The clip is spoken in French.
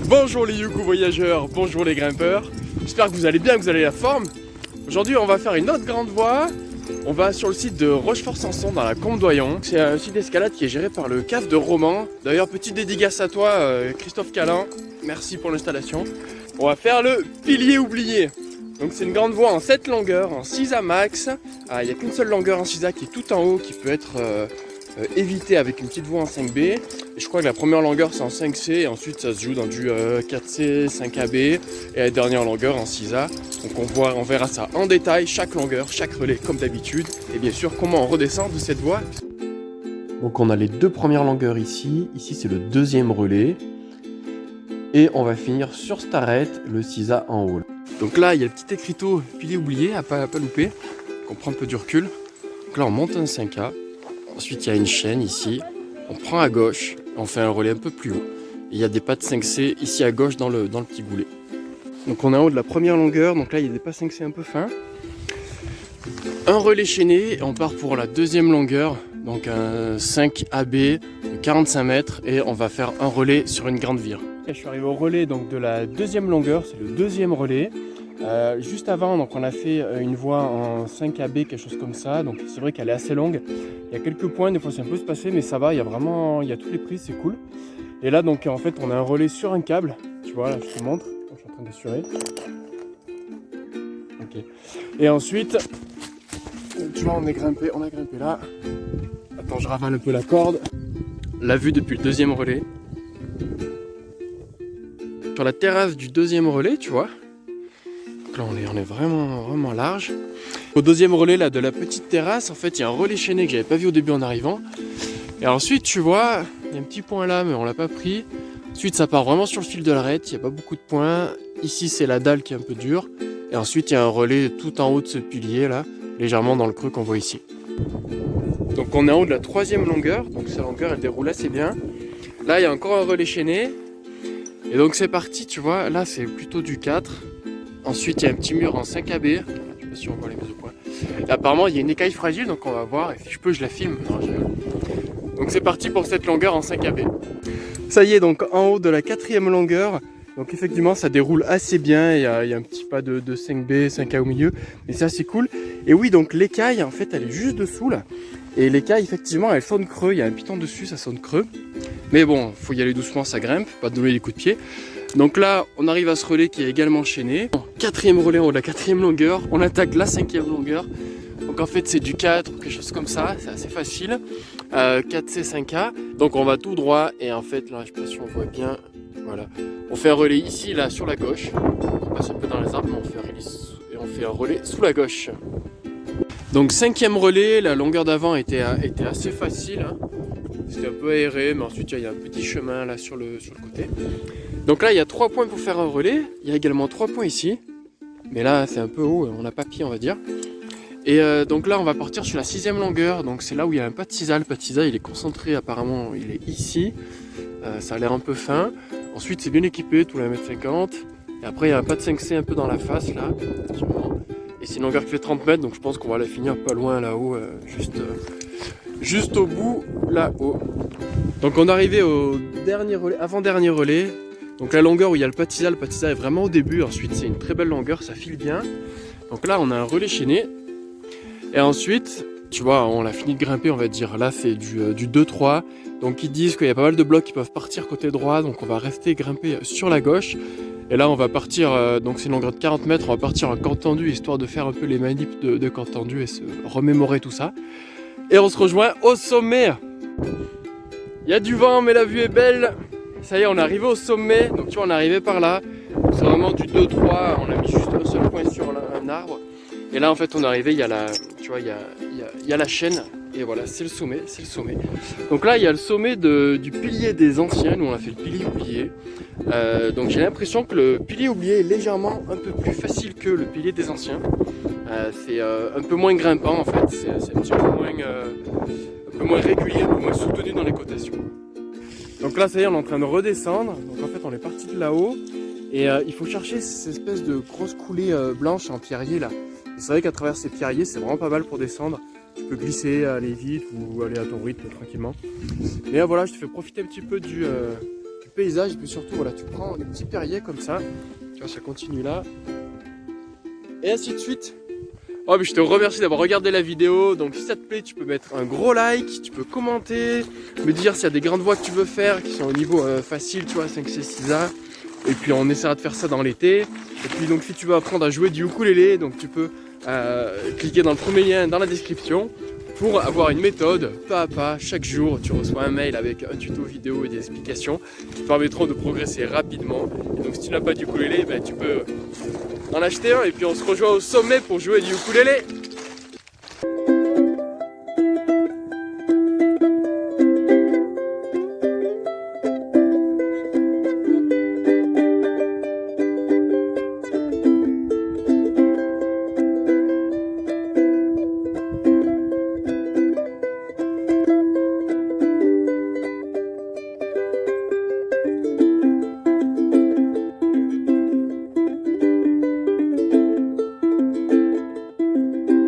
Bonjour les Youkou voyageurs, bonjour les grimpeurs. J'espère que vous allez bien, que vous avez la forme. Aujourd'hui on va faire une autre grande voie. On va sur le site de Rochefort-Sanson dans la Combe d'Oyon. C'est un site d'escalade qui est géré par le CAF de Romans. D'ailleurs petite dédicace à toi Christophe Calin, merci pour l'installation. On va faire le pilier oublié. Donc c'est une grande voie en 7 longueurs, en 6A max. Il n'y a qu'une seule longueur en 6A qui est tout en haut, qui peut être évitée avec une petite voie en 5B. Et je crois que la première longueur c'est en 5C et ensuite ça se joue dans du 4C, 5AB et la dernière longueur en 6A. Donc on verra ça en détail, chaque longueur, chaque relais comme d'habitude. Et bien sûr comment on redescend de cette voie. Donc on a les deux premières longueurs ici, ici c'est le deuxième relais. Et on va finir sur cette arête, le 6A en haut. Donc là, il y a le petit écriteau pilier oublié, à pas louper. Donc on prend un peu du recul. Donc là, on monte un 5A. Ensuite, il y a une chaîne ici. On prend à gauche. On fait un relais un peu plus haut. Et il y a des pas de 5C ici à gauche dans le petit goulet. Donc on est en haut de la première longueur. Donc là, il y a des pas 5C un peu fins. Un relais chaîné. Et on part pour la deuxième longueur. Donc un 5AB de 45 mètres. Et on va faire un relais sur une grande vire. Je suis arrivé au relais donc, de la deuxième longueur, c'est le deuxième relais. Juste avant, donc, on a fait une voie en 5AB, quelque chose comme ça. Donc c'est vrai qu'elle est assez longue. Il y a quelques points, des fois c'est un peu espacé, mais ça va, il y a toutes les prises, c'est cool. Et là, donc en fait, on a un relais sur un câble. Tu vois, là, je te montre. Je suis en train d'assurer. Ok. Et ensuite, tu vois, on a grimpé là. Attends, je ravale un peu la corde. La vue depuis le deuxième relais. Sur la terrasse du deuxième relais, tu vois. Donc là, on est vraiment large. Au deuxième relais là, de la petite terrasse, en fait, il y a un relais chaîné que j'avais pas vu au début en arrivant. Et ensuite, tu vois, il y a un petit point là, mais on l'a pas pris. Ensuite, ça part vraiment sur le fil de l'arête. Il n'y a pas beaucoup de points. Ici, c'est la dalle qui est un peu dure. Et ensuite, il y a un relais tout en haut de ce pilier là, légèrement dans le creux qu'on voit ici. Donc, on est en haut de la troisième longueur. Donc, cette longueur, elle déroule assez bien. Là, il y a encore un relais chaîné. Et donc c'est parti, tu vois, là c'est plutôt du 4. Ensuite il y a un petit mur en 5AB. Je sais pas si on voit les mises au point. Et apparemment il y a une écaille fragile, donc on va voir. Et si je peux, je la filme. Non, donc c'est parti pour cette longueur en 5AB. Ça y est, donc en haut de la quatrième longueur. Donc effectivement ça déroule assez bien. Il y a un petit pas de 5B, 5A au milieu. Mais c'est assez cool. Et oui, donc l'écaille en fait elle est juste dessous là. Et l'écaille effectivement elle sonne creux. Il y a un piton dessus, ça sonne creux. Mais bon, faut y aller doucement, ça grimpe, pas donner des coups de pied. Donc là, on arrive à ce relais qui est également chaîné. Quatrième relais en haut de la quatrième longueur, on attaque la cinquième longueur. Donc en fait, c'est du 4 ou quelque chose comme ça, c'est assez facile. 4C, 5A. Donc on va tout droit et en fait, là, je sais pas si on voit bien. Voilà. On fait un relais ici, là, sur la gauche. On passe un peu dans les arbres, mais on fait un relais sous la gauche. Donc cinquième relais, la longueur d'avant était assez facile. Hein. C'était un peu aéré, mais ensuite il y a un petit chemin là sur le côté. Donc là il y a 3 points pour faire un relais. Il y a également 3 points ici. Mais là c'est un peu haut, on n'a pas pied on va dire. Et donc là on va partir sur la 6ème longueur. Donc c'est là où il y a un pas de cisa. Le pas de cisa il est concentré apparemment, il est ici. Ça a l'air un peu fin. Ensuite c'est bien équipé, tout la 1m50. Et après il y a un pas de 5C un peu dans la face là. Et c'est une longueur qui fait 30 mètres, donc je pense qu'on va la finir pas loin là-haut, juste au bout, là-haut. Donc on est arrivé au dernier relais, avant-dernier relais. Donc la longueur où il y a le patisa est vraiment au début. Ensuite c'est une très belle longueur, ça file bien. Donc là on a un relais chaîné. Et ensuite, tu vois, on a fini de grimper on va dire. Là c'est du 2-3. Donc ils disent qu'il y a pas mal de blocs qui peuvent partir côté droit. Donc on va rester grimper sur la gauche. Et là on va partir, donc c'est une longueur de 40 mètres, on va partir en corde tendue histoire de faire un peu les manips de corde tendue et se remémorer tout ça. Et on se rejoint au sommet. Il y a du vent mais la vue est belle. Ça y est, on est arrivé au sommet, donc tu vois on est arrivé par là. C'est vraiment du 2-3, on a mis juste un seul point sur un arbre. Et là en fait on est arrivé, il y a la chaîne. Et voilà, c'est le sommet, c'est le sommet. Donc là, il y a le sommet du pilier des anciens. Nous, on a fait le pilier oublié. Donc j'ai l'impression que le pilier oublié est légèrement un peu plus facile que le pilier des anciens. C'est un peu moins grimpant en fait. C'est un petit peu moins régulier, un peu moins soutenu dans les cotations. Donc là, ça y est, on est en train de redescendre. Donc en fait, on est parti de là-haut. Et il faut chercher cette espèce de grosse coulée blanche en pierrier là. Et c'est vrai qu'à travers ces pierriers, c'est vraiment pas mal pour descendre. Tu peux glisser, aller vite ou aller à ton rythme tranquillement. Mais là, voilà, je te fais profiter un petit peu du paysage. Et puis surtout, voilà, tu prends les petits perriers comme ça. Tu vois, ça continue là. Et ainsi de suite. Oh, mais je te remercie d'avoir regardé la vidéo. Donc si ça te plaît, tu peux mettre un gros like, tu peux commenter, me dire s'il y a des grandes voix que tu veux faire qui sont au niveau facile, tu vois, 5C, 6A. Et puis on essaiera de faire ça dans l'été. Et puis donc si tu veux apprendre à jouer du ukulélé, donc tu peux cliquer dans le premier lien dans la description pour avoir une méthode pas à pas. Chaque jour, tu reçois un mail avec un tuto vidéo et des explications qui te permettront de progresser rapidement. Et donc si tu n'as pas du ukulélé, ben, tu peux en acheter un et puis on se rejoint au sommet pour jouer du ukulélé.